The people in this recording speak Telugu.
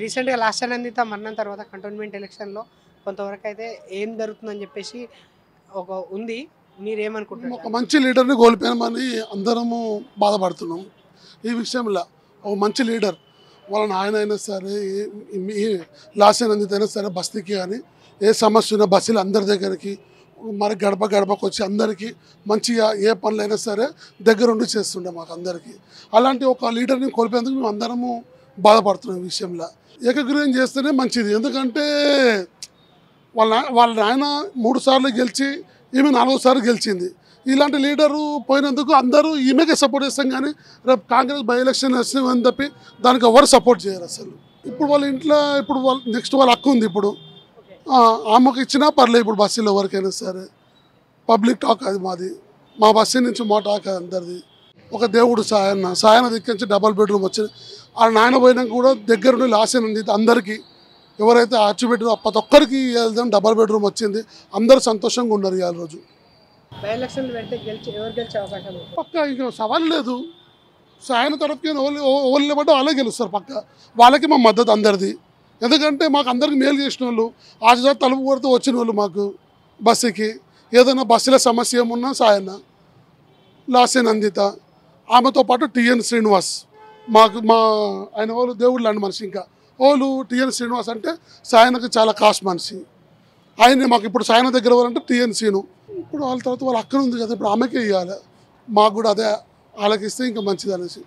రీసెంట్‌గా లాస్ట్ అనందిత మరణం తర్వాత కంటోన్మెంట్ ఎలక్షన్‌లో కొంతవరకు అయితే ఏం జరుగుతుందని చెప్పేసి ఒక ఉంది. మీరేమనుకుంటున్నారు? ఒక మంచి లీడర్ని కోల్పోయామని అందరము బాధపడుతున్నాం. ఈ విషయంలో ఒక మంచి లీడర్ వాళ్ళ నాయన అయినా సరే లాస్ట్ అనందిత అయినా సరే బస్తీకి కానీ ఏ సమస్య ఉన్నా బస్సులు అందరి దగ్గరికి మరి గడప గడపకు వచ్చి అందరికీ మంచిగా ఏ పనులైనా సరే దగ్గరుండి చేస్తుండే మాకు అందరికీ. అలాంటి ఒక లీడర్ని కోల్పోయేందుకు మేము అందరము బాధపడుతున్నాం ఈ విషయంలో. ఏకగ్రీవం చేస్తేనే మంచిది. ఎందుకంటే వాళ్ళ నాయన 3 సార్లు గెలిచి ఈమె 4వ సారి గెలిచింది. ఇలాంటి లీడరు పోయినందుకు అందరూ ఈమెకే సపోర్ట్ చేస్తాం, కానీ రేపు కాంగ్రెస్ బై ఎలక్షన్ వచ్చినామని తప్పి దానికి ఎవరు సపోర్ట్ చేయరు అసలు. ఇప్పుడు వాళ్ళ ఇంట్లో ఇప్పుడు వాళ్ళ నెక్స్ట్ వాళ్ళ హక్కు ఉంది. ఇప్పుడు ఆమెకు ఇచ్చినా పర్లేదు. ఇప్పుడు బస్సులో ఎవరికైనా సరే పబ్లిక్ టాక్ అది మాది. మా బస్సు నుంచి మా టాక్ అందరిది. ఒక దేవుడు సాయన దిక్కించి డబల్ బెడ్రూమ్ వచ్చింది. ఆ నాయన పోయినాక కూడా దగ్గరుండి లాసేనంది అందరికీ. ఎవరైతే ఆర్చిబెడ్రూమ్ ప్రతి ఒక్కరికి వెళ్దాం డబల్ బెడ్రూమ్ వచ్చింది. అందరూ సంతోషంగా ఉన్నారు ఇవాళ రోజు. బై ఎలక్షన్లు పెడితే ఎవరు గెలిచే అవకాశం ఉంది? పక్క ఇక సవాల్ లేదు. సాయన తరఫుకి ఓళ్ళు పడ్డ వాళ్ళే గెలుస్తారు పక్క. వాళ్ళకి మా మద్దతు అందరిది. ఎందుకంటే మాకు అందరికి మేలు చేసిన వాళ్ళు, ఆశ తలుపు కొడితే వచ్చిన వాళ్ళు మాకు బస్సుకి. ఏదైనా బస్సులో సమస్య ఏమున్నా సాయన్న, లాసేన్ అందిత, ఆమెతో పాటు టిఎన్ శ్రీనివాస్ మా ఆయన వాళ్ళు దేవుడు లాంటి మనిషి. ఇంకా వాళ్ళు టిఎన్ శ్రీనివాస్ అంటే సాయనకి చాలా కాస్ట్ మనిషి. ఆయన్ని మాకు ఇప్పుడు సాయన దగ్గర వాళ్ళంటే టిఎన్ శ్రీను. ఇప్పుడు వాళ్ళ తర్వాత వాళ్ళ అక్కడ ఉంది కదా, ఇప్పుడు ఆమెకే ఇవ్వాలి. మాకు కూడా అదే ఆలకిస్తే ఇంకా మంచిది అనేసి.